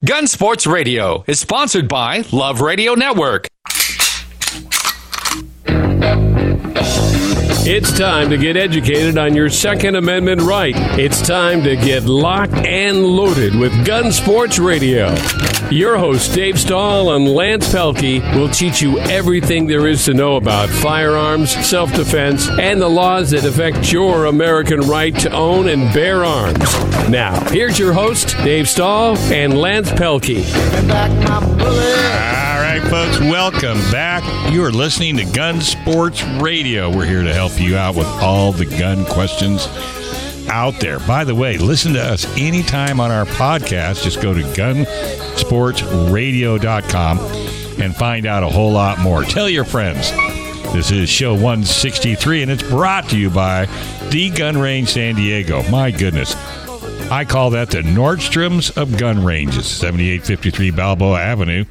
Gun Sports Radio is sponsored by Love Radio Network. It's time to get educated on your Second Amendment right. It's time to get locked and loaded with Gun Sports Radio. Your hosts, Dave Stahl and Lance Pelkey, will teach you everything there is to know about firearms, self-defense, and the laws that affect your American right to own and bear arms. Now, here's your host, Dave Stahl and Lance Pelkey. All right, folks, welcome back. You are listening to Gun Sports Radio. We're here to help you out with all the gun questions out there. By the way, listen to us anytime on our podcast. Just go to gunsportsradio.com and find out a whole lot more. Tell your friends. This is show 163, and it's brought to you by the Gun Range San Diego. My goodness. I call that the Nordstrom's of gun ranges. 7853 Balboa Avenue.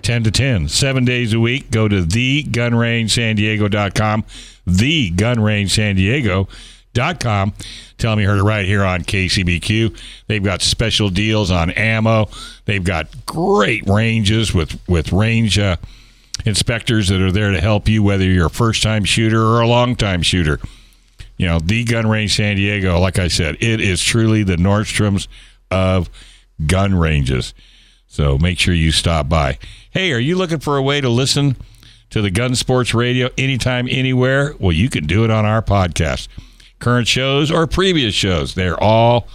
10 to 10, 7 days a week. Go to thegunrangesandiego.com, thegunrangesandiego.com. Tell them you heard it right here on KCBQ. They've got special deals on ammo. They've got great ranges with range inspectors that are there to help you, whether you're a first-time shooter or a long-time shooter. You know, the Gun Range San Diego, like I said, it is truly the Nordstrom's of gun ranges. So make sure you stop by. Hey, are you looking for a way to listen to the Gun Sports Radio anytime, anywhere? Well, you can do it on our podcast. Current shows or previous shows, they're all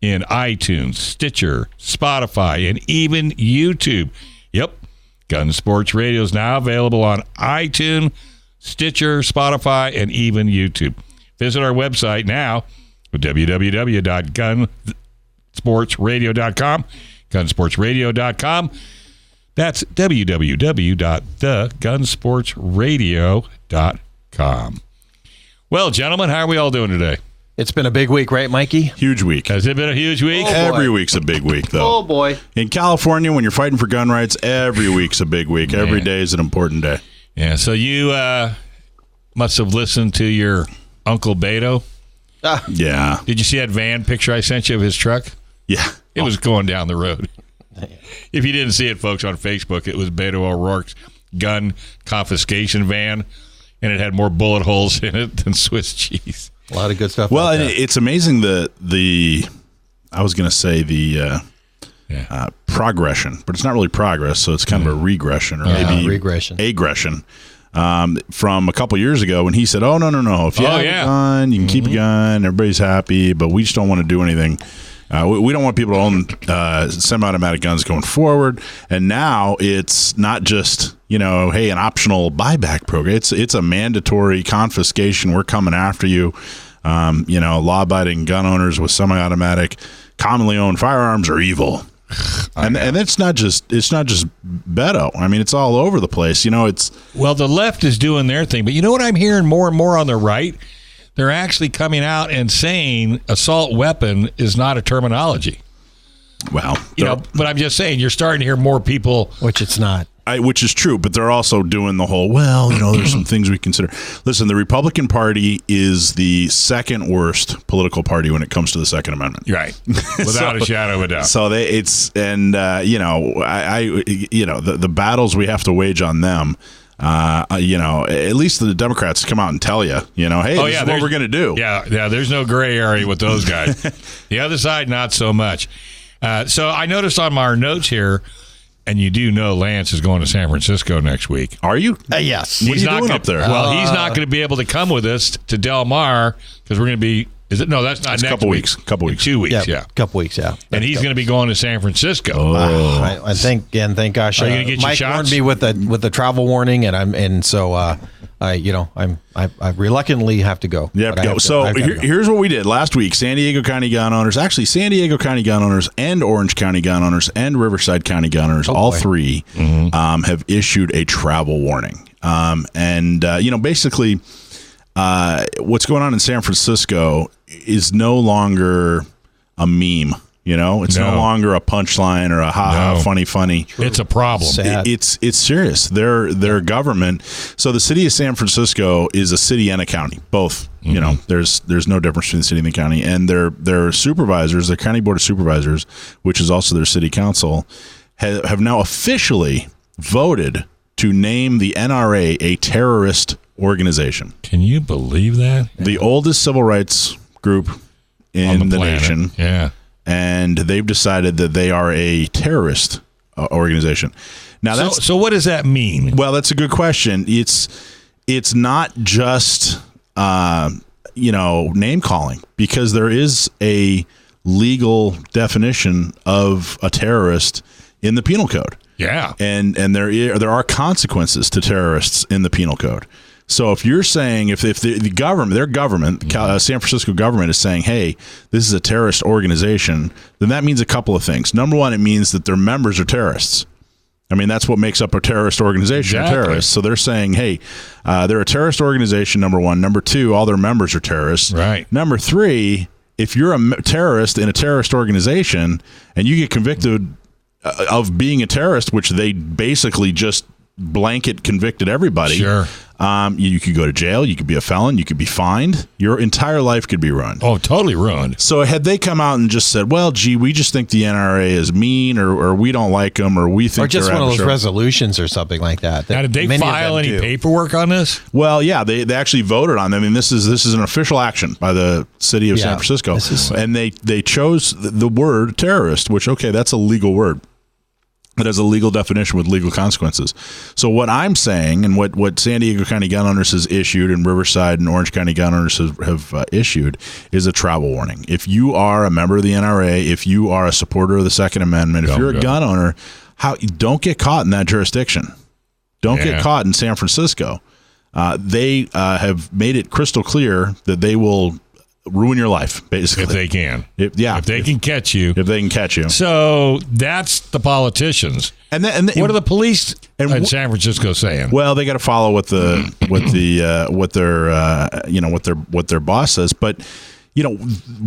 in iTunes, Stitcher, Spotify, and even YouTube. Yep, Gun Sports Radio is now available on iTunes, Stitcher, Spotify, and even YouTube. Visit our website now at www.gunsportsradio.com. gunsportsradio.com. That's www.thegunsportsradio.com. Well, gentlemen, how are we all doing today? It's been a big week, right, Mikey? Huge week. Has it been a huge week? Every week's a big week, though. Oh, boy. In California, when you're fighting for gun rights, every week's a big week. Every day is an important day. Yeah, so you must have listened to your Uncle Beto. Yeah. Did you see that van picture I sent you of his truck? Yeah. It was going down the road. If you didn't see it, folks, on Facebook, it was Beto O'Rourke's gun confiscation van, and it had more bullet holes in it than Swiss cheese. A lot of good stuff. Well, and it's amazing the I was going to say the progression, but it's not really progress, so it's kind of a regression or maybe aggression. From a couple years ago when he said, oh, no. If you have a gun, you can keep a gun. Everybody's happy, but we just don't want to do anything. We don't want people to own semi-automatic guns going forward. And now it's not just, hey, an optional buyback program. It's a mandatory confiscation. We're coming after you. Law-abiding gun owners with semi-automatic, commonly owned firearms are evil. And it's not just Beto. I mean, it's all over the place. Well, the left is doing their thing, but you know what I'm hearing more and more on the right? They're actually coming out and saying assault weapon is not a terminology. Well, but I'm just saying you're starting to hear more people. Which it's not. Which is true, but they're also doing the whole, there's some things we consider. Listen, the Republican Party is the second worst political party when it comes to the Second Amendment. Right. Without a shadow of a doubt. So the battles we have to wage on them, at least the Democrats come out and tell you, hey, this is what we're going to do. Yeah, there's no gray area with those guys. The other side, not so much. So I noticed on our notes here, and you do know Lance is going to San Francisco next week. Are you? Yes. What are you doing up there? Well, he's not going to be able to come with us to Del Mar because we're going to be. Is it? No, that's not next couple week. Weeks. Couple weeks. 2 weeks. Yeah. Couple weeks. Yeah. And he's going to be going to San Francisco. Oh. I think, and thank gosh, are you going to get Mike your shots? warned me with the travel warning, I reluctantly have to go. Yeah, go. So here's what we did last week. San Diego County gun owners, and Orange County gun owners and Riverside County gun owners, all three have issued a travel warning. Basically, what's going on in San Francisco is no longer a meme. It's no longer a punchline or a ha-ha, funny. It's a problem. Sad. It's serious. Their government. So the city of San Francisco is a city and a county, both. There's no difference between the city and the county. And their supervisors, their county board of supervisors, which is also their city council, have now officially voted to name the NRA a terrorist organization. Can you believe that? The oldest civil rights group in the nation. Yeah. And they've decided that they are a terrorist organization. Now, so what does that mean? Well, that's a good question. It's not just name calling, because there is a legal definition of a terrorist in the penal code. Yeah, and there are consequences to terrorists in the penal code. So if you're saying if the government, their government, San Francisco government is saying, hey, this is a terrorist organization, then that means a couple of things. Number one, it means that their members are terrorists. I mean, that's what makes up a terrorist organization, terrorists. So they're saying, hey, they're a terrorist organization, number one. Number two, all their members are terrorists. Right. Number three, if you're a terrorist in a terrorist organization and you get convicted of being a terrorist, which they basically just blanket convicted everybody. Sure. You could go to jail. You could be a felon. You could be fined. Your entire life could be ruined. Oh, totally ruined. So had they come out and just said, well, gee, we just think the NRA is mean, or we don't like them, or we think or just they're one of those resolutions or something like that. Now, did they file any paperwork on this? Well, yeah, they actually voted on them. I mean, this is an official action by the city of San Francisco. And they chose the word terrorist, which, okay, that's a legal word. It has a legal definition with legal consequences. So what I'm saying, and what San Diego County gun owners has issued, and Riverside and Orange County gun owners have issued, is a travel warning. If you are a member of the NRA, if you are a supporter of the Second Amendment, if you're a gun owner, don't get caught in that jurisdiction. Don't get caught in San Francisco. They have made it crystal clear that they will ruin your life, basically. If they can. If they can catch you. If they can catch you. So that's the politicians. And what are the police in San Francisco saying? Well, they got to follow what their boss says. But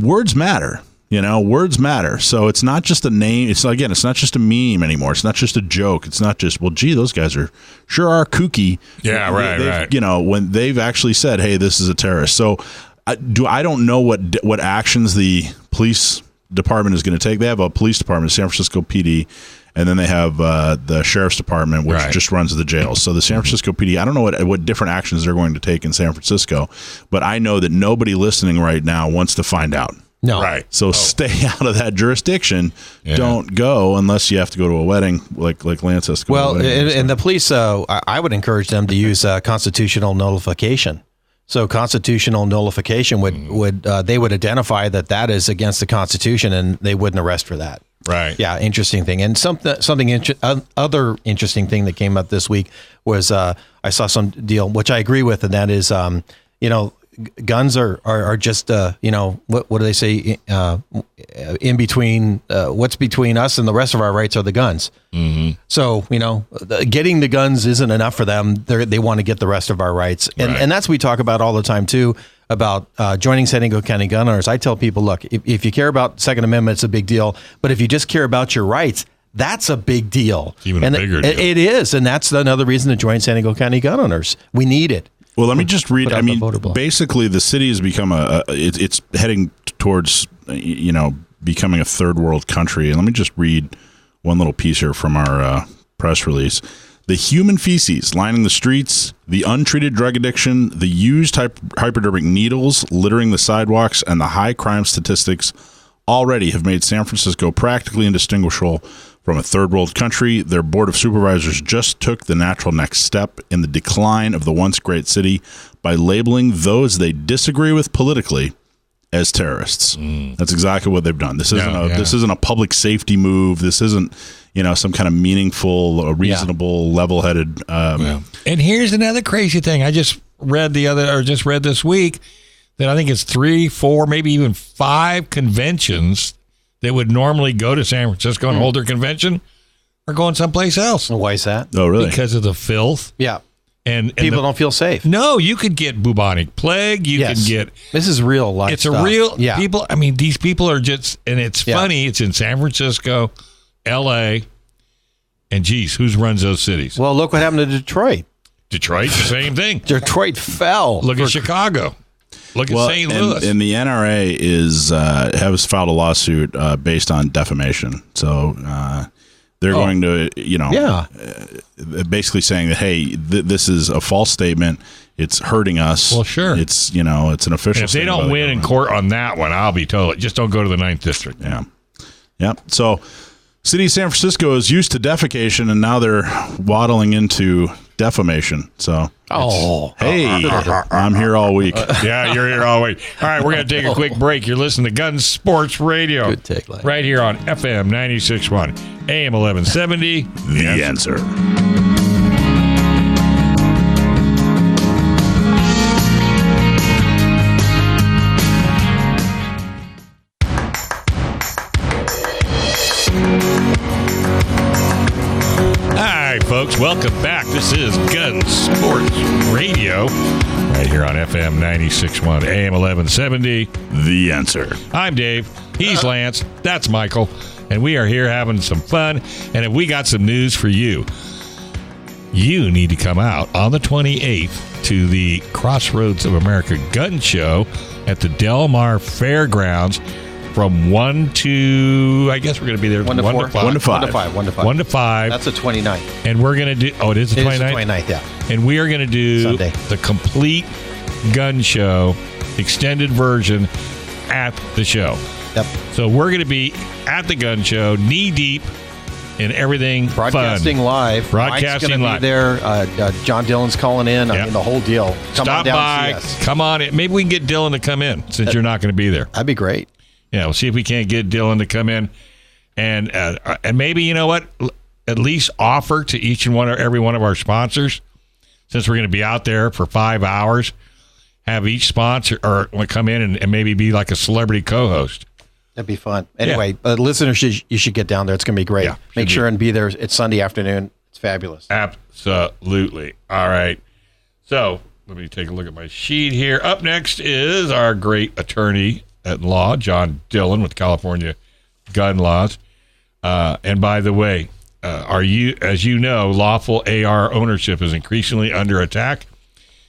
words matter. Words matter. So it's not just a name. It's not just a meme anymore. It's not just a joke. It's not just, well, gee, those guys are kooky. Yeah, right. When they've actually said, hey, this is a terrorist. So I don't know what actions the police department is going to take. They have a police department, San Francisco PD, and then they have the sheriff's department, which just runs the jails. So the San Francisco PD, I don't know what different actions they're going to take in San Francisco, but I know that nobody listening right now wants to find out. No. Right. So stay out of that jurisdiction. Yeah. Don't go unless you have to go to a wedding, like Lance has to go to a wedding. And the police, I would encourage them to use constitutional nullification. So constitutional nullification would they would identify that is against the Constitution, and they wouldn't arrest for that. Right. Yeah, interesting thing. And other interesting thing that came up this week was I saw some deal, which I agree with, and that is guns are just what do they say in between what's between us and the rest of our rights are the guns. Mm-hmm. So getting the guns isn't enough for them. They want to get the rest of our rights, and that's what we talk about all the time too, about joining San Diego County gun owners. I tell people, look, if you care about Second Amendment, it's a big deal, but if you just care about your rights, that's a big deal. Even a bigger deal. It is, and that's another reason to join San Diego County gun owners. We need it. Well, let me just read. I mean, basically, the city has become it's heading towards becoming a third world country. And let me just read one little piece here from our press release. The human feces lining the streets, the untreated drug addiction, the used hypodermic needles littering the sidewalks, and the high crime statistics already have made San Francisco practically indistinguishable from a third world country. Their board of supervisors just took the natural next step in the decline of the once great city by labeling those they disagree with politically as terrorists. That's exactly what they've done. This isn't a public safety move. This isn't some kind of meaningful, reasonable, level-headed. And here's another crazy thing. I just read this week that I think it's 3, 4, maybe even 5 conventions that would normally go to San Francisco and hold their convention are going someplace else. Why is that? Oh, really? Because of the filth. Yeah. And people don't feel safe. No, you could get bubonic plague. You can get. This is real life. It's stuff. a real people. I mean, these people are just, and it's funny. It's in San Francisco, L.A., and geez, who runs those cities? Well, look what happened to Detroit. Detroit, the same thing. Detroit fell. Look at Chicago. Look at St. Louis. And the NRA has filed a lawsuit based on defamation. So they're going to, basically saying that, hey, this is a false statement. It's hurting us. Well, sure. It's it's an official. And if they don't win in court on that one, I'll be totally. Just don't go to the 9th District. Yeah. Yep. So, City of San Francisco is used to defecation, and now they're waddling into defamation. So, hey, I'm here all week. Yeah, you're here all week. All right, we're going to take a quick break. You're listening to Gun Sports Radio. Good tagline. Right here on FM 96.1, AM 1170. The answer. Hi, folks. Welcome back. This is Gun Sports Radio right here on FM 96.1, AM 1170. The answer. I'm Dave. He's Lance. That's Michael. And we are here having some fun. And if we got some news for you, you need to come out on the 28th to the Crossroads of America Gun Show at the Del Mar Fairgrounds from 1 to, I guess we're going to be there 1 to 1 to 5. 1 to 5. 1 to 5. That's the 29th. And we're going to do, it is the 29th? It is the 29th, yeah. And we are going to do Sunday. The complete gun show, extended version at the show. Yep. So we're going to be at the gun show, knee deep in everything Broadcasting fun. live. Broadcasting Mike's live. Be there. John Dillon's calling in. I mean, the whole deal. Come Stop on down by. and see us. Come on in. Maybe we can get Dillon to come in since you're not going to be there. That'd be great. Yeah, we'll see if we can't get Dillon to come in, and maybe, you know what, at least offer to each and every one of our sponsors, since we're going to be out there for 5 hours, have each sponsor or come in and maybe be like a celebrity co-host. That'd be fun. Anyway, listeners, you should get down there. It's going to be great. Yeah, Make sure and be there. It's Sunday afternoon. It's fabulous. Absolutely. All right. So let me take a look at my sheet here. Up next is our great attorney at law, John Dillon with California Gun Laws. And by the way, as you know, lawful AR ownership is increasingly under attack.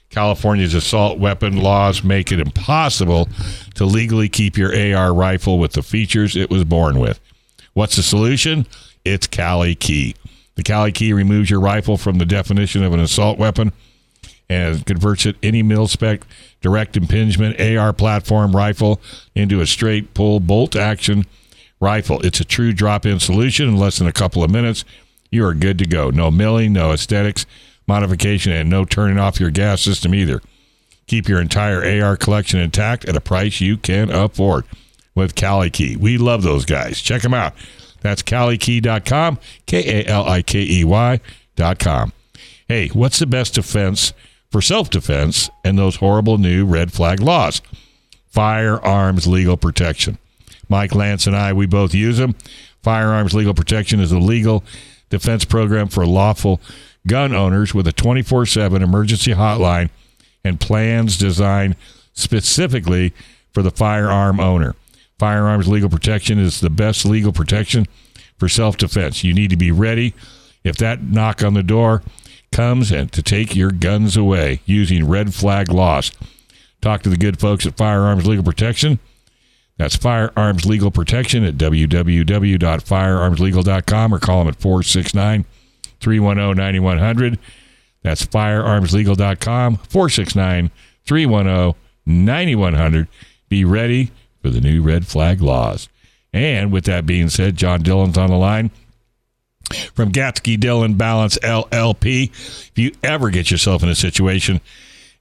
California's assault weapon laws make it impossible to legally keep your AR rifle with the features it was born with. What's the solution? It's Cali Key. The Cali Key removes your rifle from the definition of an assault weapon and converts it any mil-spec direct impingement AR platform rifle into a straight pull bolt action rifle. It's a true drop-in solution. In less than a couple of minutes, you are good to go. No milling, no aesthetics modification, and no turning off your gas system either. Keep your entire AR collection intact at a price you can afford with Cali Key. We love those guys. Check them out. That's CaliKey.com, KALIKEY.com. Hey, what's the best defense for self-defense and those horrible new red flag laws? Firearms legal protection. Mike, Lance, and I, we both use them. Firearms legal protection is a legal defense program for lawful gun owners with a 24/7 emergency hotline and plans designed specifically for the firearm owner. Firearms legal protection is the best legal protection for self-defense. You need to be ready if that knock on the door comes and to take your guns away using red flag laws. Talk to the good folks at Firearms Legal Protection. That's Firearms Legal Protection at www.firearmslegal.com or call them at 469-310-9100. That's firearmslegal.com, 469-310-9100. Be ready for the new red flag laws. And with that being said, John Dillon's on the line from Gatsky Dillon Balance LLP. If you ever get yourself in a situation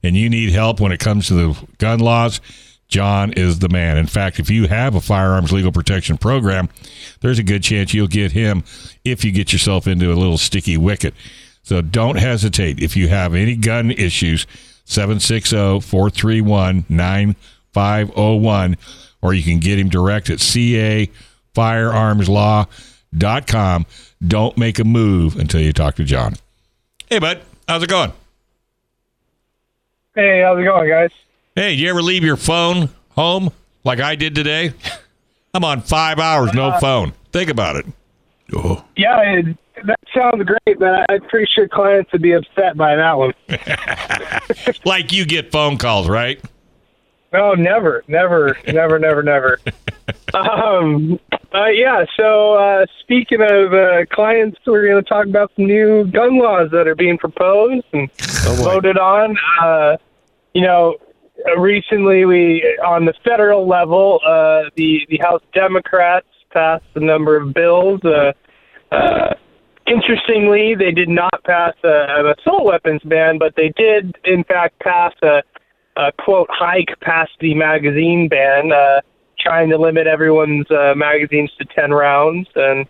and you need help when it comes to the gun laws, John is the man. In fact, if you have a firearms legal protection program, there's a good chance you'll get him if you get yourself into a little sticky wicket. So don't hesitate. If you have any gun issues, 760-431-9501, or you can get him direct at cafirearmslaw.com. Don't make a move until you talk to John. Hey, bud. How's it going? Hey, how's it going, guys? Hey, you ever leave your phone home like I did today? I'm on 5 hours, no phone. Think about it. Oh. Yeah, that sounds great, but I'm pretty sure clients would be upset by that one. Like you get phone calls, right? No, never. So speaking of clients, we're going to talk about some new gun laws that are being proposed and voted on. Recently on the federal level, the House Democrats passed a number of bills. Interestingly, they did not pass an assault weapons ban, but they did, in fact, pass a quote, high-capacity magazine ban, trying to limit everyone's magazines to 10 rounds. And,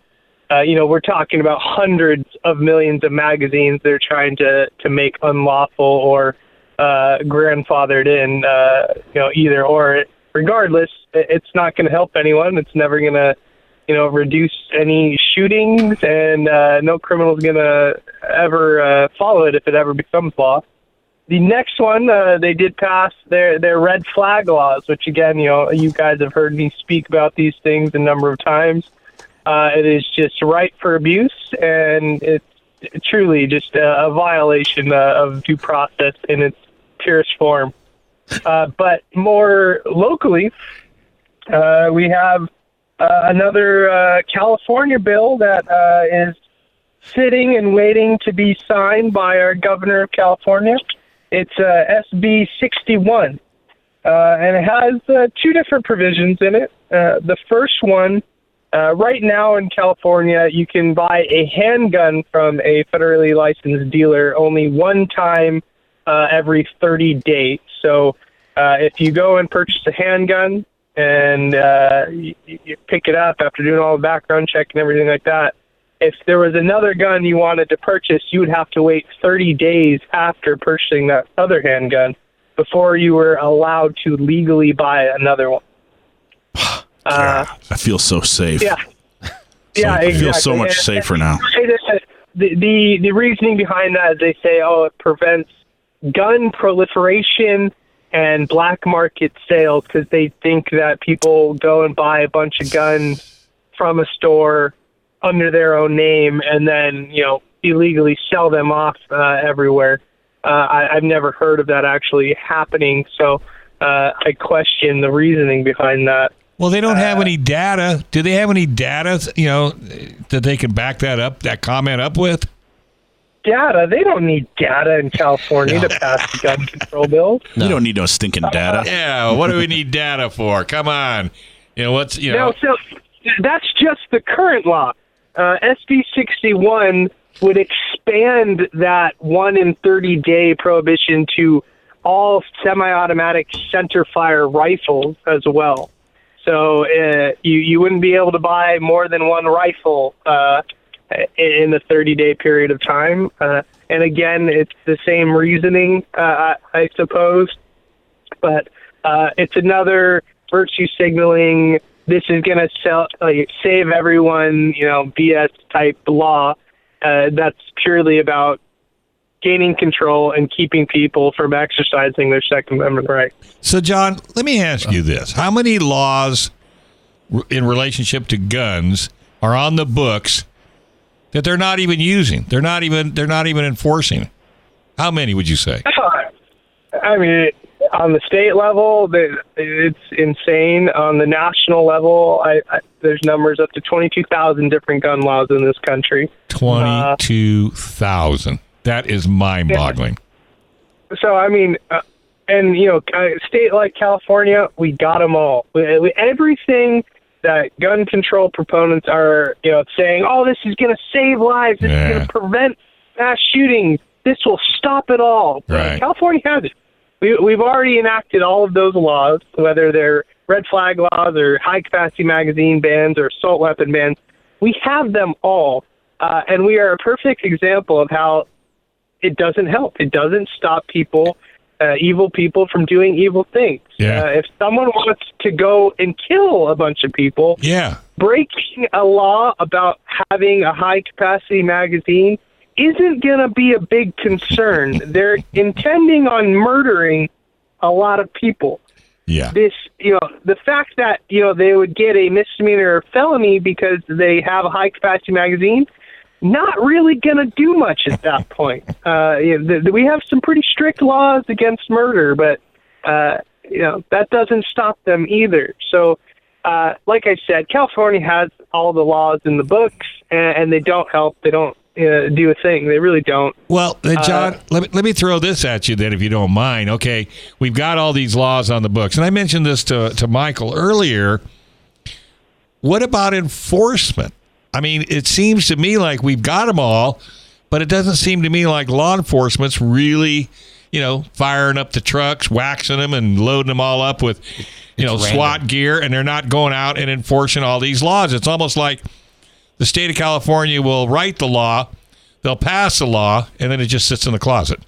we're talking about hundreds of millions of magazines they're trying to make unlawful or grandfathered in, either or. Regardless, it's not going to help anyone. It's never going to, reduce any shootings, and no criminal's going to ever follow it if it ever becomes law. The next one, they did pass their red flag laws, which, again, you guys have heard me speak about these things a number of times. It is just ripe for abuse, and it's truly just a violation of due process in its purest form. But more locally, we have another California bill that is sitting and waiting to be signed by our governor of California. It's SB 61, and it has two different provisions in it. The first one, right now in California, you can buy a handgun from a federally licensed dealer only one time every 30 days. So if you go and purchase a handgun and you pick it up after doing all the background check and everything like that, if there was another gun you wanted to purchase, you would have to wait 30 days after purchasing that other handgun before you were allowed to legally buy another one. I feel so safe. Yeah. I Exactly. feel so much safer now. The reasoning behind that is they say, it prevents gun proliferation and black market sales, because they think that people go and buy a bunch of guns from a store under their own name and then, illegally sell them off everywhere. I've never heard of that actually happening, so I question the reasoning behind that. Well, they don't have any data. Do they have any data, that they can back that comment up with? Data? They don't need data in California to pass the gun control bills. No. You don't need no stinking data. Yeah, what do we need data for? Come on. No, so that's just the current law. SB 61 would expand that 1 in 30-day prohibition to all semi-automatic center-fire rifles as well. So you wouldn't be able to buy more than one rifle in the 30-day period of time. And again, it's the same reasoning, I suppose. But it's another virtue signaling, this is going to save everyone, BS type law. That's purely about gaining control and keeping people from exercising their Second Amendment right. So, John, let me ask you this. How many laws in relationship to guns are on the books that they're not even using? They're not even enforcing. How many would you say? I mean, on the state level, it's insane. On the national level, there's numbers up to 22,000 different gun laws in this country. 22,000. That is mind-boggling. So, I mean, a state like California, we got them all. Everything that gun control proponents are, saying, this is going to save lives, this is going to prevent mass shootings, this will stop it all. Right. California has it. We've already enacted all of those laws, whether they're red flag laws or high-capacity magazine bans or assault weapon bans. We have them all, and we are a perfect example of how it doesn't help. It doesn't stop people, evil people, from doing evil things. Yeah. If someone wants to go and kill a bunch of people, breaking a law about having a high-capacity magazine isn't going to be a big concern. They're intending on murdering a lot of people. Yeah. This, the fact that, they would get a misdemeanor or felony because they have a high-capacity magazine, not really going to do much at that point. We have some pretty strict laws against murder, but, that doesn't stop them either. So, like I said, California has all the laws in the books, and they don't help. They don't do a thing. They really don't. Well, John, let me throw this at you then, if you don't mind. Okay, we've got all these laws on the books, and I mentioned this to Michael earlier. What about enforcement? I mean, it seems to me like we've got them all, but it doesn't seem to me like law enforcement's really, firing up the trucks, waxing them, and loading them all up with, SWAT gear, and they're not going out and enforcing all these laws. It's almost like the state of California will write the law, they'll pass the law, and then it just sits in the closet.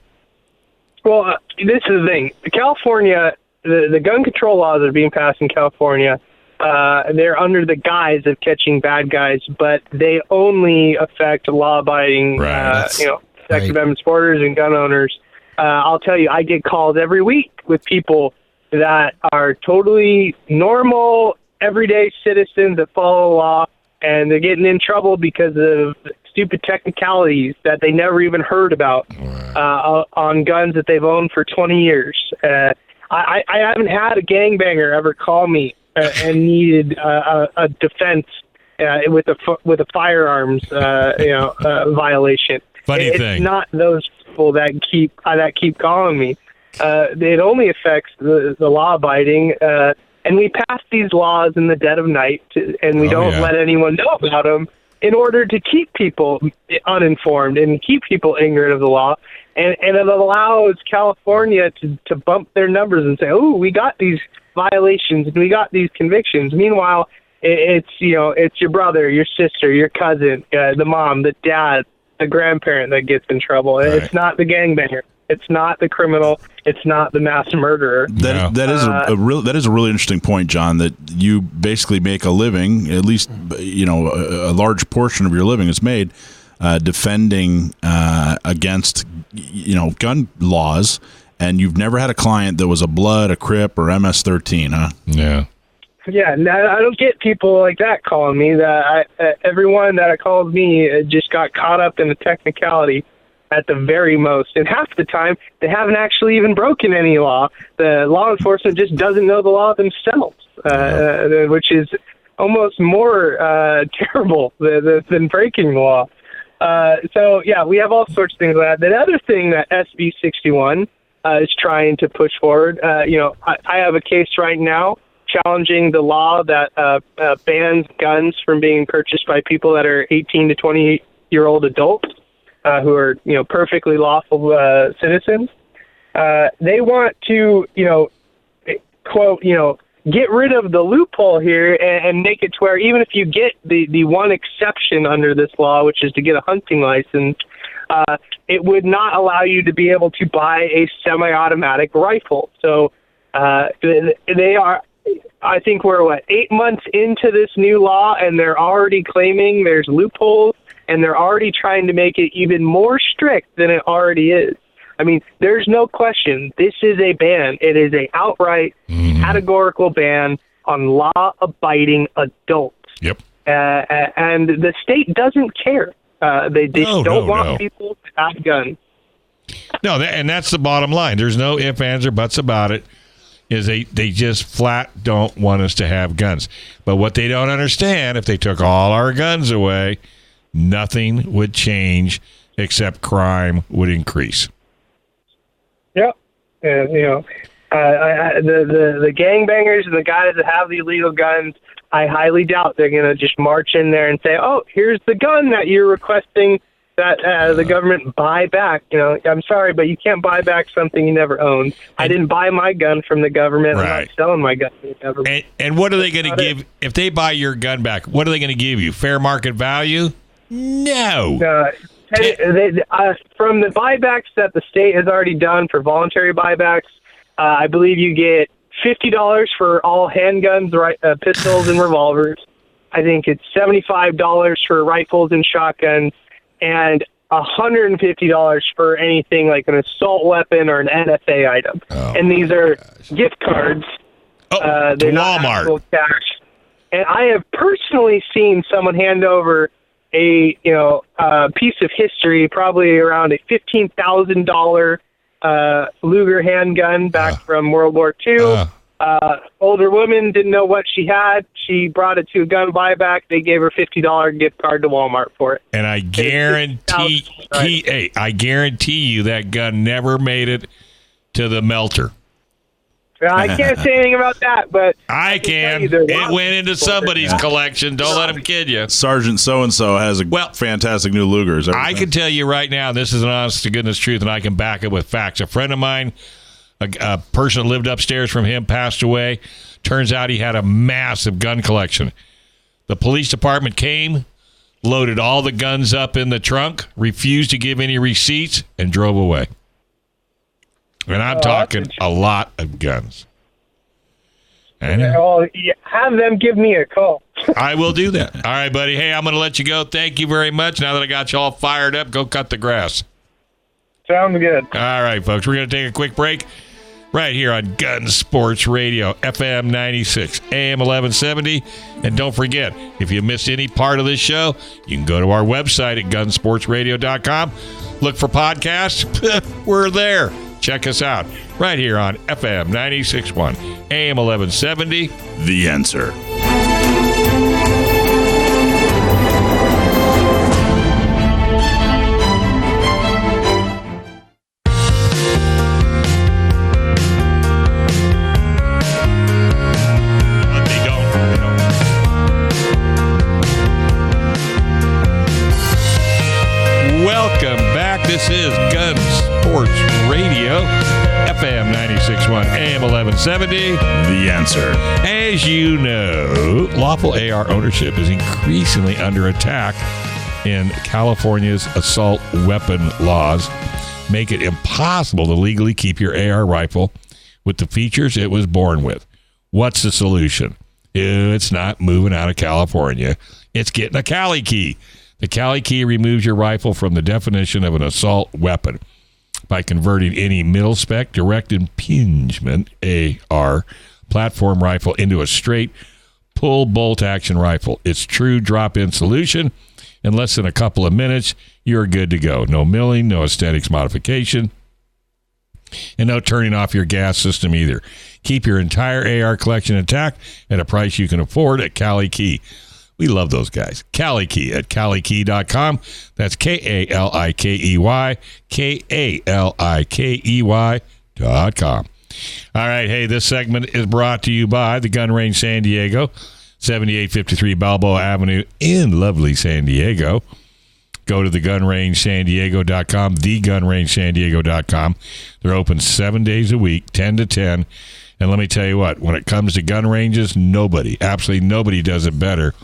Well, this is the thing. California, the gun control laws that are being passed in California, they're under the guise of catching bad guys, but they only affect law-abiding, Second Amendment supporters and gun owners. I'll tell you, I get calls every week with people that are totally normal, everyday citizens that follow the law, and they're getting in trouble because of stupid technicalities that they never even heard about on guns that they've owned for 20 years. I haven't had a gangbanger ever call me and needed a defense with a firearms violation. It's not those people that keep calling me. It only affects the law-abiding, and we pass these laws in the dead of night, and we don't let anyone know about them in order to keep people uninformed and keep people ignorant of the law. And it allows California to bump their numbers and say, oh, we got these violations and we got these convictions. Meanwhile, it's your brother, your sister, your cousin, the mom, the dad, the grandparent that gets in trouble. Right. It's not the gangbanger. It's not the criminal. It's not the mass murderer. That is a really interesting point, John. That you basically make a living, at least a large portion of your living is made defending against gun laws, and you've never had a client that was a Blood, a Crip, or MS-13, huh? Yeah. Yeah, I don't get people like that calling me. Everyone that calls me just got caught up in a technicality at the very most. And half the time, they haven't actually even broken any law. The law enforcement just doesn't know the law themselves, which is almost more terrible than breaking the law. We have all sorts of things like that. The other thing that SB 61 is trying to push forward, I have a case right now challenging the law that bans guns from being purchased by people that are 18 to 28-year-old adults who are, perfectly lawful citizens. They want to, quote, get rid of the loophole here and make it to where even if you get the one exception under this law, which is to get a hunting license, it would not allow you to be able to buy a semi-automatic rifle. So they are, I think we're 8 months into this new law, and they're already claiming there's loopholes, and they're already trying to make it even more strict than it already is. I mean, there's no question. This is a ban. It is a outright categorical ban on law-abiding adults. Yep. And the state doesn't care. They don't want people to have guns. No, and that's the bottom line. There's no ifs, ands, or buts about it. Is they just flat don't want us to have guns. But what they don't understand, if they took all our guns away, nothing would change except crime would increase. Yep. And, the gangbangers and the guys that have the illegal guns, I highly doubt they're going to just march in there and say, oh, here's the gun that you're requesting that the government buy back. I'm sorry, but you can't buy back something you never owned. I didn't buy my gun from the government. Right. I'm not selling my gun to the government. And what are they going to give if they buy your gun back? What are they going to give you? Fair market value? No. From the buybacks that the state has already done for voluntary buybacks, I believe you get $50 for all handguns, pistols, and revolvers. I think it's $75 for rifles and shotguns. And $150 for anything like an assault weapon or an NFA item. And these are gift cards. They're not actual cash. And I have personally seen someone hand over a piece of history, probably around a $15,000 Luger handgun back from World War II. Older woman didn't know what she had. She brought it to a gun buyback. They gave her $50 gift card to Walmart for it. And I guarantee you that gun never made it to the melter. I can't say anything about that, but I can. It went into somebody's collection. Don't let them kid you. Sergeant so-and-so has a fantastic new Lugers. I can tell you right now, this is an honest-to-goodness truth, and I can back it with facts. A friend of mine, a person that lived upstairs from him, passed away. Turns out he had a massive gun collection. The police department came, loaded all the guns up in the trunk, refused to give any receipts, and drove away. And I'm talking a lot of guns. Well, have them give me a call. I will do that. All right, buddy. Hey, I'm going to let you go. Thank you very much. Now that I got you all fired up, go cut the grass. Sounds good. All right, folks. We're going to take a quick break right here on Gun Sports Radio, FM 96, AM 1170. And don't forget, if you missed any part of this show, you can go to our website at gunsportsradio.com. Look for podcasts. We're there. Check us out right here on FM 96.1, AM 1170. The Answer. Welcome back. This is Gun Sports Radio, FM 96.1, AM 1170. The Answer. As you know, lawful AR ownership is increasingly under attack in California's assault weapon laws. Make it impossible to legally keep your AR rifle with the features it was born with. What's the solution? It's not moving out of California. It's getting a Cali key. The Cali key removes your rifle from the definition of an assault weapon by converting any mil-spec direct impingement AR platform rifle into a straight pull bolt action rifle. It's true drop-in solution. In less than a couple of minutes, you're good to go. No milling, no aesthetics modification, and no turning off your gas system either. Keep your entire AR collection intact at a price you can afford at Cali Key. We love those guys. Cali Key at CaliKey.com. That's KALIKEY, KALIKEY.com. All right, hey, this segment is brought to you by the Gun Range San Diego, 7853 Balboa Avenue in lovely San Diego. Go to thegunrangesandiego.com, thegunrangesandiego.com. They're open 7 days a week, 10 to 10. And let me tell you what, when it comes to gun ranges, nobody, absolutely nobody does it better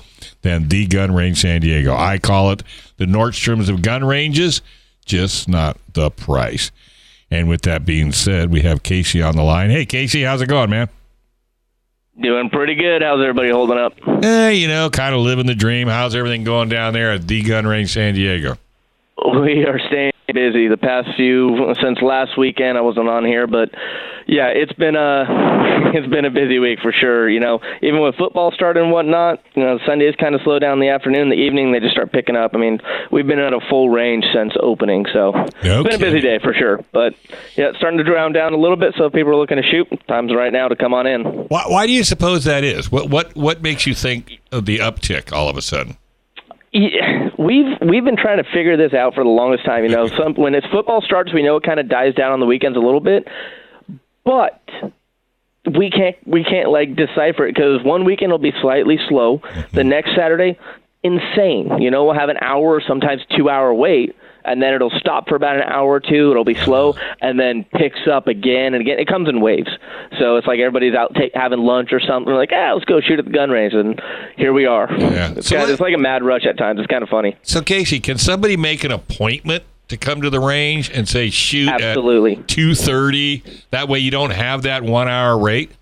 than the Gun Range San Diego. I call it the Nordstroms of gun ranges, just not the price. And with that being said, we have Casey on the line. Hey, Casey, how's it going, man? Doing pretty good. How's everybody holding up? Kind of living the dream. How's everything going down there at the Gun Range San Diego? We are staying busy. The past few, since last weekend, I wasn't on here, but yeah, it's been a busy week for sure. Even with football starting and whatnot, Sundays kind of slow down in the afternoon. The evening they just start picking up. I mean, we've been at a full range since opening, so It's been a busy day for sure. But yeah, it's starting to drown down a little bit. So if people are looking to shoot, time's right now to come on in. Why do you suppose that is? What makes you think of the uptick all of a sudden? Yeah, we've been trying to figure this out for the longest time. When it's football starts, we know it kind of dies down on the weekends a little bit, but we can't decipher it because one weekend will be slightly slow. The next Saturday, insane. We'll have an hour or sometimes 2 hour wait, and then it'll stop for about an hour or two. It'll be slow, and then picks up again and again. It comes in waves. So it's like everybody's out having lunch or something. We're like, let's go shoot at the gun range, and here we are. Yeah. It's like a mad rush at times. It's kind of funny. So, Casey, can somebody make an appointment to come to the range and say shoot Absolutely. At 2:30? That way you don't have that 1 hour wait?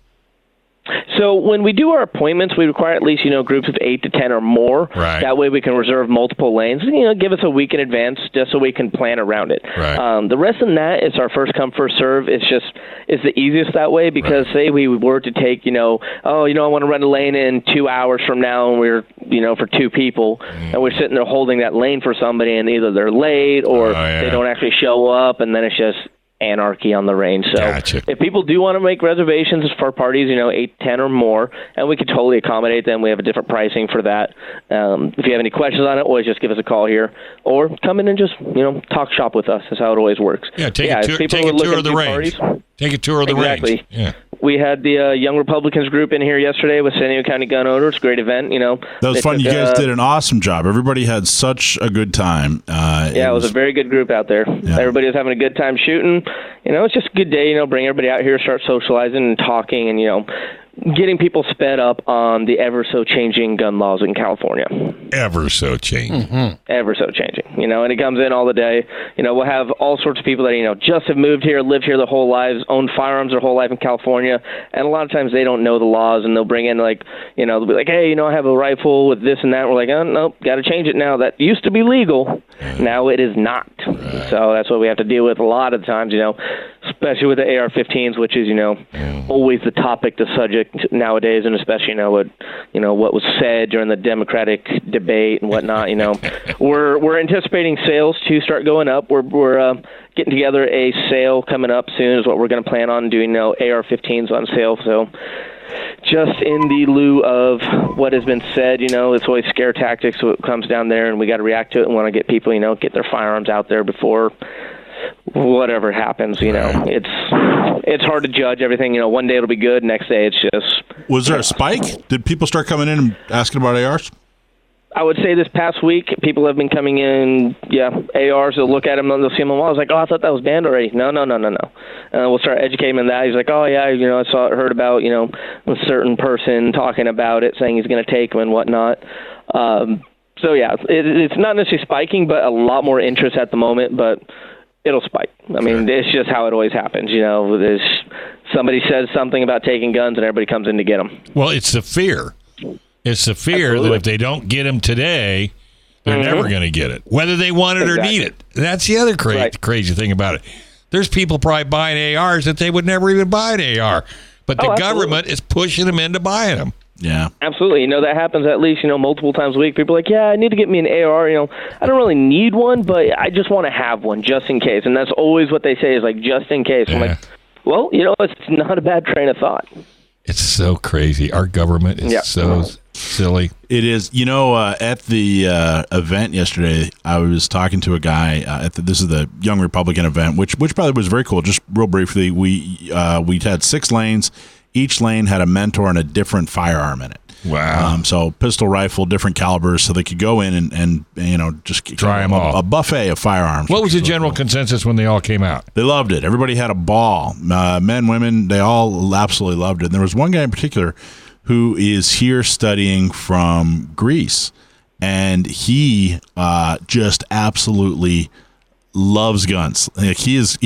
So when we do our appointments, we require at least, groups of 8 to 10 or more. Right. That way we can reserve multiple lanes. Give us a week in advance just so we can plan around it. Right. The rest of that is our first come, first serve. It's the easiest that way because say we were to take, I want to run a lane in 2 hours from now and we're, for 2 people and we're sitting there holding that lane for somebody and either they're late or they don't actually show up and then it's just anarchy on the range. So if people do want to make reservations for parties, 8, 10 or more, and we could totally accommodate them. We have a different pricing for that. If you have any questions on it, always just give us a call here or come in and just, talk shop with us. That's how it always works. Yeah, take a tour of the range. Take a tour of the range. Yeah. We had the Young Republicans group in here yesterday with San Diego County gun owners. Great event, That was fun. You guys did an awesome job. Everybody had such a good time. It was a very good group out there. Yeah. Everybody was having a good time shooting. It's just a good day, bring everybody out here, start socializing and talking and, getting people sped up on the ever-so-changing gun laws in California. Ever so changing. Mm-hmm. Ever so changing. And it comes in all the day. We'll have all sorts of people that, just have moved here, lived here their whole lives, owned firearms their whole life in California, and a lot of times they don't know the laws, and they'll bring in, they'll be like, hey, I have a rifle with this and that. We're like, oh, nope, got to change it now. That used to be legal. Now it is not. Right. So that's what we have to deal with a lot of times, especially with the AR-15s, which is, always the topic, the subject nowadays, and especially what was said during the Democratic debate and whatnot. We're anticipating sales to start going up. We're getting together a sale coming up soon is what we're going to plan on doing. AR-15s on sale. So just in the lieu of what has been said, it's always scare tactics. So it comes down there, and we got to react to it and want to get people, get their firearms out there before whatever happens. It's hard to judge everything. One day it'll be good, next day it's just. Was there a spike? Did people start coming in and asking about ARs? I would say this past week, people have been coming in, ARs, they'll look at them, they'll see them on the wall. I was like, I thought that was banned already. No. We'll start educating them on that. He's like, I heard about, a certain person talking about it, saying he's going to take them and whatnot. It's not necessarily spiking, but a lot more interest at the moment, but it'll spike. I mean, it's just how it always happens. Somebody says something about taking guns and everybody comes in to get them. Well, it's the fear. It's the fear Absolutely. That if they don't get them today, they're never going to get it, whether they want it or need it. That's the other crazy thing about it. There's people probably buying ARs that they would never even buy an AR, but the government is pushing them into buying them. Yeah, absolutely. That happens at least, multiple times a week. People are like, I need to get me an AR. I don't really need one, but I just want to have one just in case. And that's always what they say is like, just in case. Yeah. I'm like, well, it's not a bad train of thought. It's so crazy. Our government is so silly. It is. At the event yesterday, I was talking to a guy this is the Young Republican event, which probably was very cool. Just real briefly, we had 6 lanes. Each lane had a mentor and a different firearm in it. Wow. So pistol, rifle, different calibers, so they could go in and just try them all. A buffet of firearms. What was the general consensus when they all came out? They loved it. Everybody had a ball. Men, women, they all absolutely loved it. And there was one guy in particular who is here studying from Greece, and he just absolutely loves guns. Like he's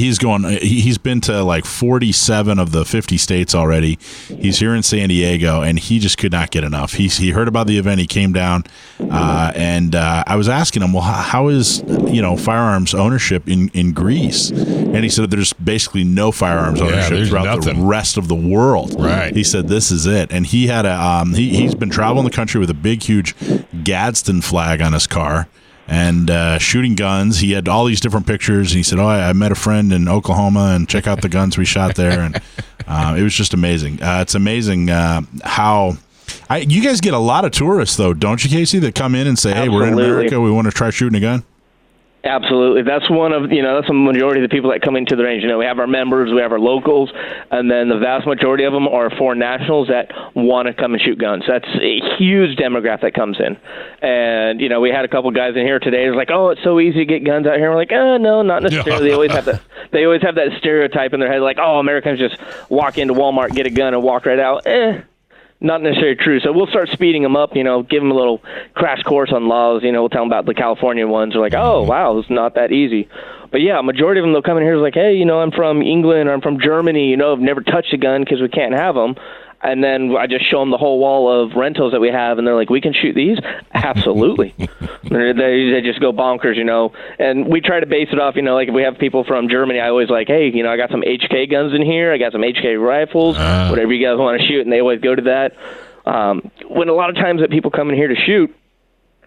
been to like 47 of the 50 states already. He's here in San Diego, and he just could not get enough. He heard about the event. He came down, and I was asking him, well, how is firearms ownership in Greece? And he said there's basically no firearms ownership throughout the rest of the world. Right. He said this is it, and he had he's been traveling the country with a big, huge Gadsden flag on his car. And shooting guns. He had all these different pictures, and he said, I met a friend in Oklahoma, and check out the guns we shot there. And it was just amazing. It's amazing how you guys get a lot of tourists, though, don't you, Casey, that come in and say, hey, we're in America, we want to try shooting a gun? Absolutely. That's one of, that's the majority of the people that come into the range. We have our members, we have our locals, and then the vast majority of them are foreign nationals that want to come and shoot guns. That's a huge demographic that comes in. And, we had a couple guys in here today. It's like, it's so easy to get guns out here. We're like, no, not necessarily. They always have that stereotype in their head, like, Americans just walk into Walmart, get a gun, and walk right out. Not necessarily true. So we'll start speeding them up, give them a little crash course on laws. We'll tell them about the California ones. They're like, oh, wow, it's not that easy. But, yeah, a majority of them, they'll come in here and like, hey, I'm from England or I'm from Germany. I've never touched a gun because we can't have them. And then I just show them the whole wall of rentals that we have, and they're like, "We can shoot these?" Absolutely. they just go bonkers, And we try to base it off, like if we have people from Germany, I always like, "Hey, I got some HK guns in here. I got some HK rifles, whatever you guys want to shoot," and they always go to that. When a lot of times that people come in here to shoot,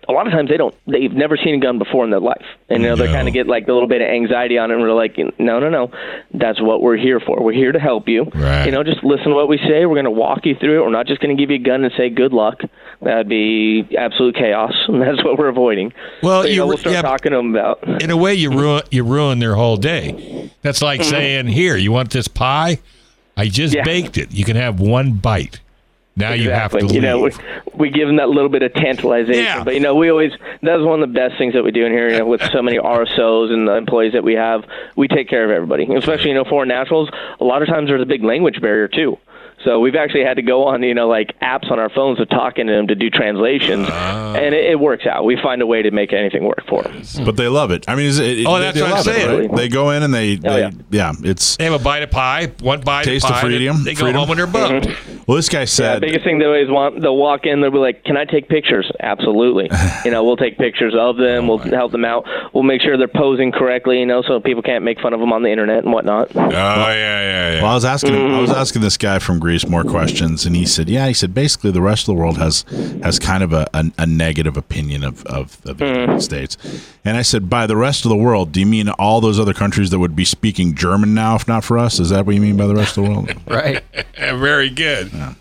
a lot of times they've never seen a gun before in their life. And, they kind of get like a little bit of anxiety on it, and we're like, no, that's what we're here for. We're here to help you. Right. Just listen to what we say. We're going to walk you through it. We're not just going to give you a gun and say good luck. That'd be absolute chaos, and that's what we're avoiding. Well, so, we'll start talking to them about. In a way, you ruin their whole day. That's like saying, here, you want this pie? I just baked it. You can have one bite. Now you have to leave. We give them that little bit of tantalization. Yeah. But, we always, that's one of the best things that we do in here, with so many RSOs and the employees that we have. We take care of everybody, especially, foreign nationals. A lot of times there's a big language barrier, too. So we've actually had to go on, like apps on our phones to talking to them to do translations, and it works out. We find a way to make anything work for them. But they love it. I mean, that's what I'm saying. Right? They go in and they it's. They have a bite of pie, one bite taste of pie. Of freedom. They go home when they're bummed. Well, this guy said. The biggest thing they always want, they'll walk in, they'll be like, "Can I take pictures?" Absolutely. We'll take pictures of them. We'll help them out. We'll make sure they're posing correctly, so people can't make fun of them on the internet and whatnot. Oh yeah. Well, I was asking this guy from Greece more questions. And he said, basically the rest of the world has kind of a negative opinion of the United States. And I said, by the rest of the world, do you mean all those other countries that would be speaking German now, if not for us? Is that what you mean by the rest of the world? Right. Very good. Yeah,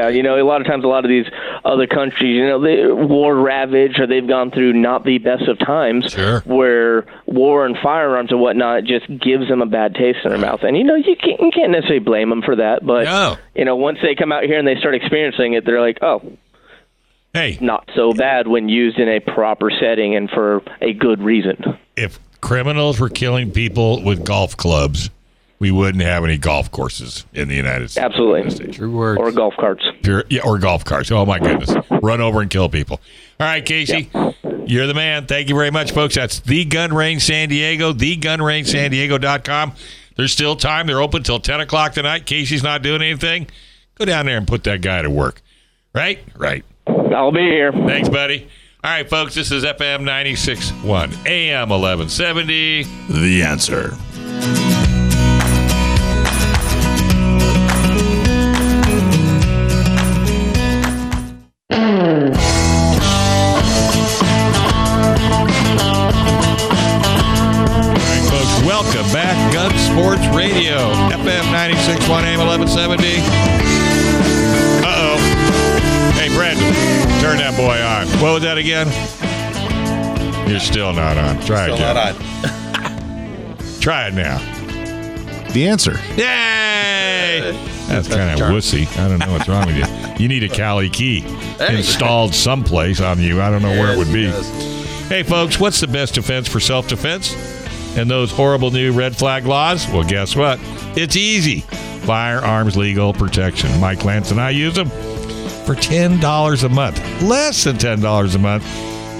a lot of times, a lot of these other countries, they war ravaged, or they've gone through not the best of times, where war and firearms and whatnot just gives them a bad taste in their mouth. And, you can't necessarily blame them for that. But, once they come out here and they start experiencing it, they're like, oh, hey, not so bad when used in a proper setting and for a good reason. If criminals were killing people with golf clubs, we wouldn't have any golf courses in the United States. Absolutely. True words. Or golf carts. Or golf carts. Oh, my goodness. Run over and kill people. All right, Casey, you're the man. Thank you very much, folks. That's The Gun Range San Diego, thegunrangesandiego.com. There's still time. They're open till 10 o'clock tonight. Casey's not doing anything. Go down there and put that guy to work. Right? Right. I'll be here. Thanks, buddy. All right, folks, this is FM 96.1, AM 1170. The Answer. Welcome back, Gun Sports Radio, FM 96.1 AM 1170. Uh-oh. Hey, Brendan, turn that boy on. What was that again? You're still not on. Try it again. Try it now. The Answer. Yay! That's kind of wussy. I don't know what's wrong with you. You need a Cali key installed someplace on you. I don't know where it would be. Hey, folks, what's the best defense for self-defense? And those horrible new red flag laws? Well, guess what? It's easy. Firearms Legal Protection. Mike Lance and I use them for $10 a month. Less than $10 a month.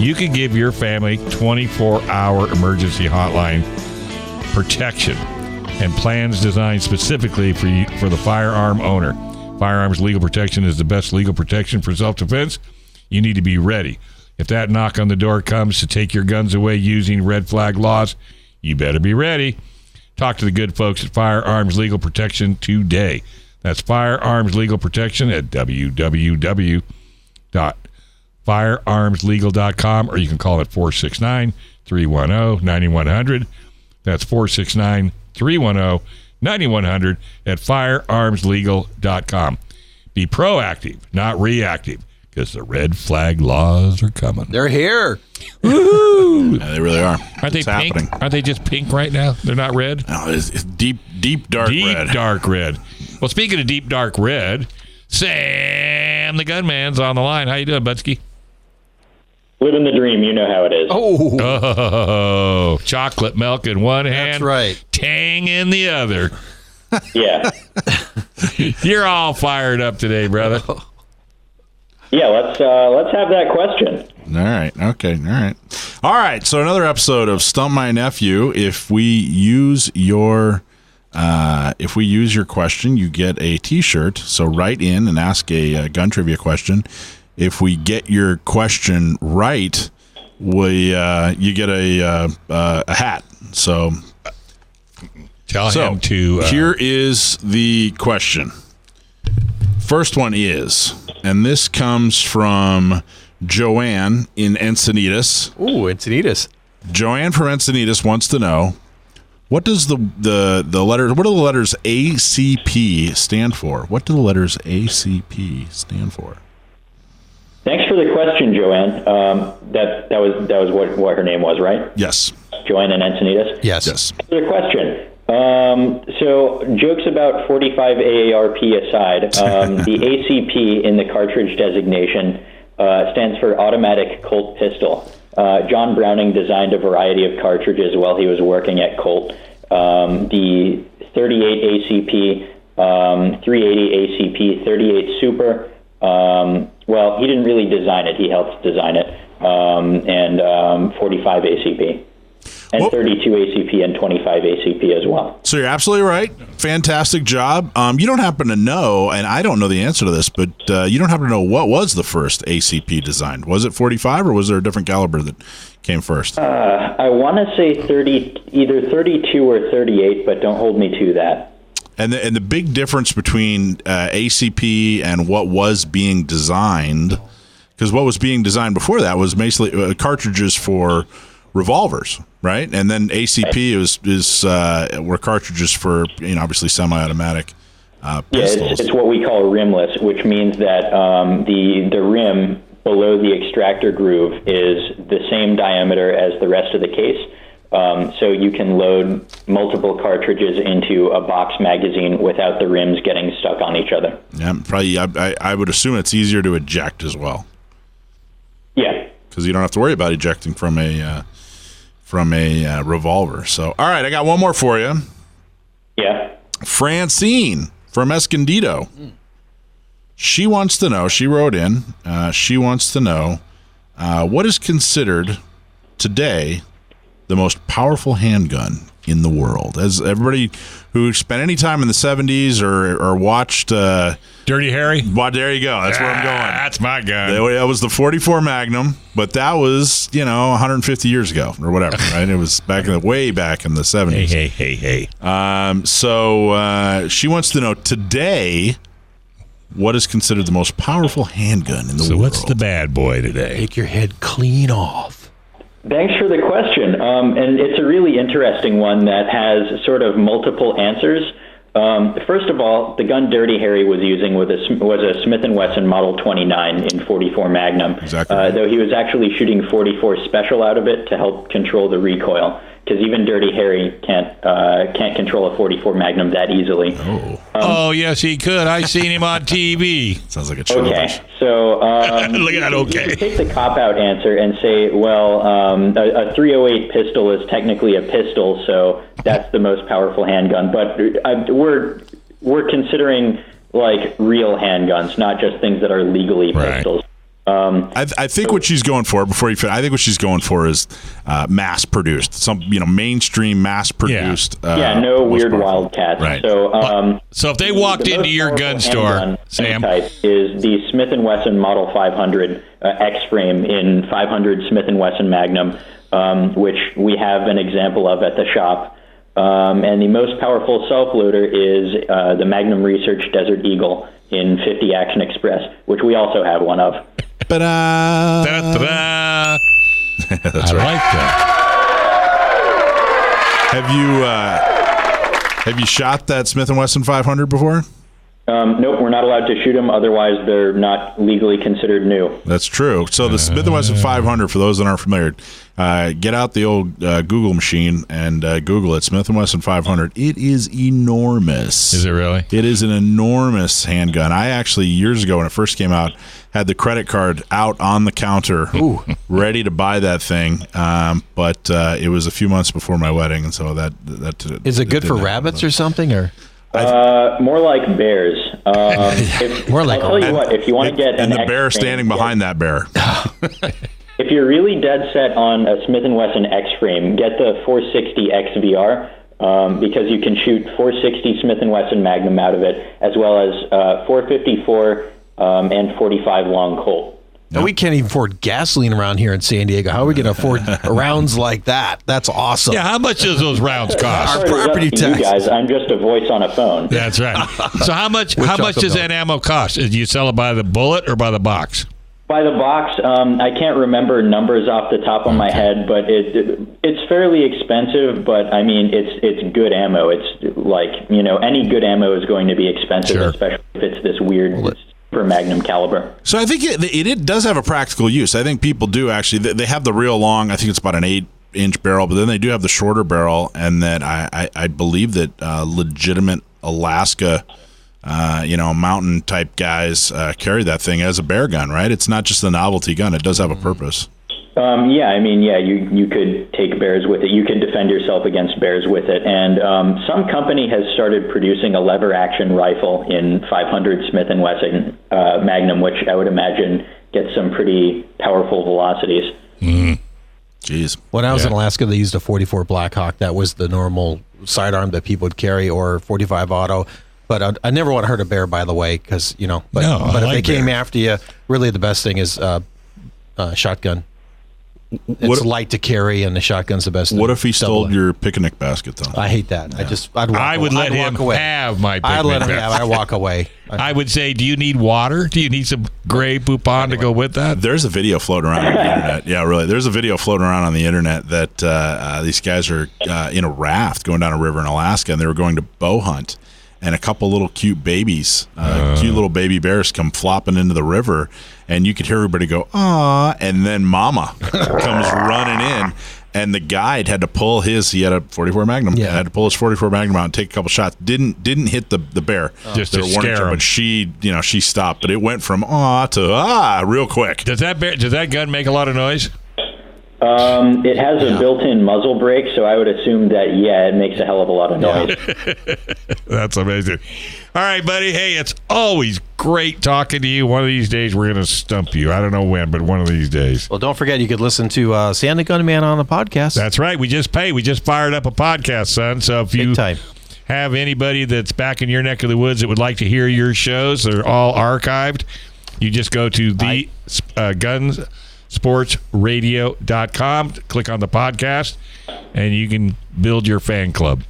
You can give your family 24-hour emergency hotline protection and plans designed specifically for the firearm owner. Firearms Legal Protection is the best legal protection for self-defense. You need to be ready. If that knock on the door comes to take your guns away using red flag laws, you better be ready. Talk to the good folks at Firearms Legal Protection today. That's Firearms Legal Protection at www.firearmslegal.com, or you can call it 469-310-9100. That's 469-310-9100 at firearmslegal.com. Be proactive, not reactive, because the red flag laws are coming. They're here. Woo-hoo! Yeah, they really are. Aren't they pink? Happening. Aren't they just pink right now? They're not red? No, it's deep, dark red. Deep, dark red. Well, speaking of deep, dark red, Sam the Gunman's on the line. How you doing, Budsky? Living the dream. You know how it is. Oh, chocolate milk in one hand. That's right. Tang in the other. Yeah. You're all fired up today, brother. Yeah, let's have that question. All right. Okay. All right. So another episode of Stump My Nephew. If we use your If we use your question, you get a T-shirt. So write in and ask a gun trivia question. If we get your question right, you get a hat. So tell him to. Here is the question. First one is, and this comes from Joanne in Encinitas. Ooh, Encinitas. Joanne from Encinitas wants to know, what does the letters? What do the letters ACP stand for? What do the letters ACP stand for? Thanks for the question, Joanne. That was what her name was, right? Yes. Joanne in Encinitas? Yes. For the question. So jokes about 45 AARP aside, the ACP in the cartridge designation stands for Automatic Colt Pistol. John Browning designed a variety of cartridges while he was working at Colt. The 38 ACP, 380 ACP, 38 Super. Well, he didn't really design it. He helped design it. And 45 ACP. And 32 ACP and 25 ACP as well. So you're absolutely right. Fantastic job. You don't happen to know, and I don't know the answer to this, but you don't happen to know what was the first ACP designed. Was it 45 or was there a different caliber that came first? I want to say either 32 or 38, but don't hold me to that. And the big difference between ACP and what was being designed, because what was being designed before that was basically cartridges for revolvers, right? And then ACP were cartridges for, obviously semi-automatic pistols. It's what we call rimless, which means that the rim below the extractor groove is the same diameter as the rest of the case. So you can load multiple cartridges into a box magazine without the rims getting stuck on each other. Yeah, probably. I would assume it's easier to eject as well. Yeah, because you don't have to worry about ejecting from a revolver. So, all right, I got one more for you. Yeah. Francine from Escondido. She wants to know. She wrote in. She wants to know what is considered today the most powerful handgun in the world. As everybody who spent any time in the 70s or watched Dirty Harry? Well, there you go. That's where I'm going. That's my gun. That was the 44 Magnum, but that was, 150 years ago or whatever, right? It was way back in the 70s. Hey. So she wants to know today, what is considered the most powerful handgun in the world? So what's the bad boy today? Take your head clean off. Thanks for the question. And it's a really interesting one that has sort of multiple answers. First of all, the gun Dirty Harry was using was a Smith & Wesson Model 29 in 44 Magnum. Exactly. Though he was actually shooting 44 Special out of it to help control the recoil, because even Dirty Harry can't control a 44 Magnum that easily. Oh, yes, he could. I seen him on TV. Sounds like a challenge. Okay, so look at that. Okay, you take the cop-out answer and say, well, a 308 pistol is technically a pistol, so that's the most powerful handgun. But we're considering like real handguns, not just things that are legally pistols. I think what she's going for, before you finish, I think what she's going for is mass-produced, some mainstream mass-produced. No weird wildcats. Right. So if they walked into your gun store, Sam, is the Smith & Wesson Model 500 X-frame in 500 Smith & Wesson Magnum, which we have an example of at the shop. And the most powerful self-loader is the Magnum Research Desert Eagle in 50 Action Express, which we also have one of. Ta-da! Ta-da! That's I like that. Have you shot that Smith & Wesson 500 before? Nope, we're not allowed to shoot them. Otherwise, they're not legally considered new. That's true. So the Smith & Wesson 500, for those that aren't familiar, get out the old Google machine and Google it. Smith & Wesson 500. It is enormous. Is it really? It is an enormous handgun. I actually, years ago when it first came out, had the credit card out on the counter, ready to buy that thing. But it was a few months before my wedding, and so that is it good for rabbits or something, or? More like bears. More like I'll tell you what, if you want to get and the bear standing behind that bear. If you're really dead set on a Smith & Wesson X-frame, get the 460 XVR. because you can shoot 460 Smith & Wesson Magnum out of it, as well as 454 and 45 long Colt. Now, we can't even afford gasoline around here in San Diego. How are we going to afford rounds like that? That's awesome. Yeah, how much does those rounds cost? Our property tax. You guys, I'm just a voice on a phone. That's right. So how much does that ammo cost? Do you sell it by the bullet or by the box? By the box. I can't remember numbers off the top of my head, but it's fairly expensive. But I mean, it's good ammo. It's like, any good ammo is going to be expensive, sure, especially if it's this weird per Magnum caliber. So I think it does have a practical use. I think people do actually. They have the real long. I think it's about an 8-inch barrel, but then they do have the shorter barrel, and that I believe that legitimate Alaska, mountain type guys carry that thing as a bear gun, right? It's not just a novelty gun. It does have a purpose. You could take bears with it. You could defend yourself against bears with it. And some company has started producing a lever action rifle in 500 Smith & Wesson Magnum, which I would imagine gets some pretty powerful velocities. Mm-hmm. Jeez. When I was in Alaska, they used a 44 Blackhawk. That was the normal sidearm that people would carry, or 45 auto. But I never want to hurt a bear, by the way, because, but if they came after you, really the best thing is shotgun. It's light to carry, and the shotgun's the best. What if he stole your picnic basket, though? I hate that. Yeah. I would let him have my picnic basket. I'd let him have it. I'd walk away. I would say, do you need water? Do you need some Grey Poupon to go with that? There's a video floating around on the internet. Yeah, really. There's a video floating around on the internet that these guys are in a raft going down a river in Alaska, and they were going to bow hunt. And a couple little cute babies, cute little baby bears come flopping into the river, and you could hear everybody go, "Aw!" And then Mama comes running in, and the guide had to pull he had a 44 Magnum, had to pull his 44 Magnum out and take a couple shots. Didn't hit the bear, just to scare him. But she stopped. But it went from "aw" to real quick. Does that gun make a lot of noise? It has a built-in muzzle brake, so I would assume that, it makes a hell of a lot of noise. That's amazing. All right, buddy. Hey, it's always great talking to you. One of these days, we're going to stump you. I don't know when, but one of these days. Well, don't forget, you could listen to Santa Gunman on the podcast. That's right. We just fired up a podcast, son. So if you have anybody that's back in your neck of the woods that would like to hear your shows, they're all archived. You just go to the GunSportsRadio.com, click on the podcast, and you can build your fan club.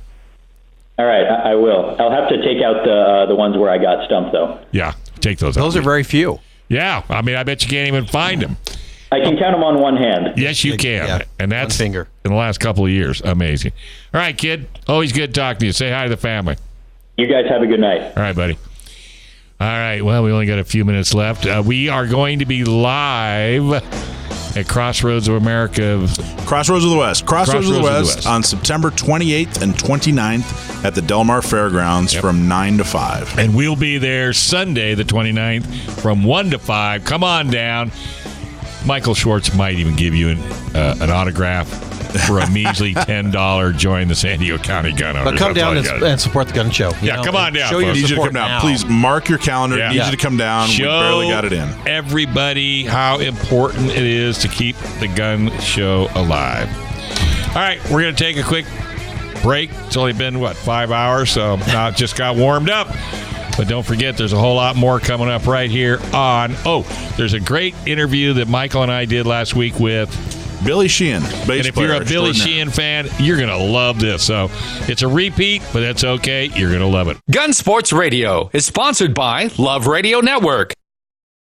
All right, I will. I'll have to take out the ones where I got stumped, though. Yeah, take those out. Those are very few. Yeah, I mean, I bet you can't even find them. I can count them on one hand. Yes, you can. And that's in the last couple of years. Amazing. All right, kid. Always good talking to you. Say hi to the family. You guys have a good night. All right, buddy. All right, well, we only got a few minutes left. We are going to be live at Crossroads of America. Crossroads of the West. Crossroads of the West on September 28th and 29th at the Del Mar Fairgrounds from 9 to 5. And we'll be there Sunday, the 29th, from 1 to 5. Come on down. Michael Schwartz might even give you an autograph for a measly $10 join the San Diego County Gun Owners. But come down and support the gun show. Come on down. Show you need you to come down. Please mark your calendar. Need you to come down. We barely got it in. Everybody how important it is to keep the gun show alive. All right, we're going to take a quick break. It's only been, 5 hours, so now it just got warmed up. But don't forget, there's a whole lot more coming up right here on... there's a great interview that Michael and I did last week with... Billy Sheehan, bass player. And if you're a Billy Sheehan fan, you're going to love this. So it's a repeat, but that's okay. You're going to love it. Gun Sports Radio is sponsored by Love Radio Network.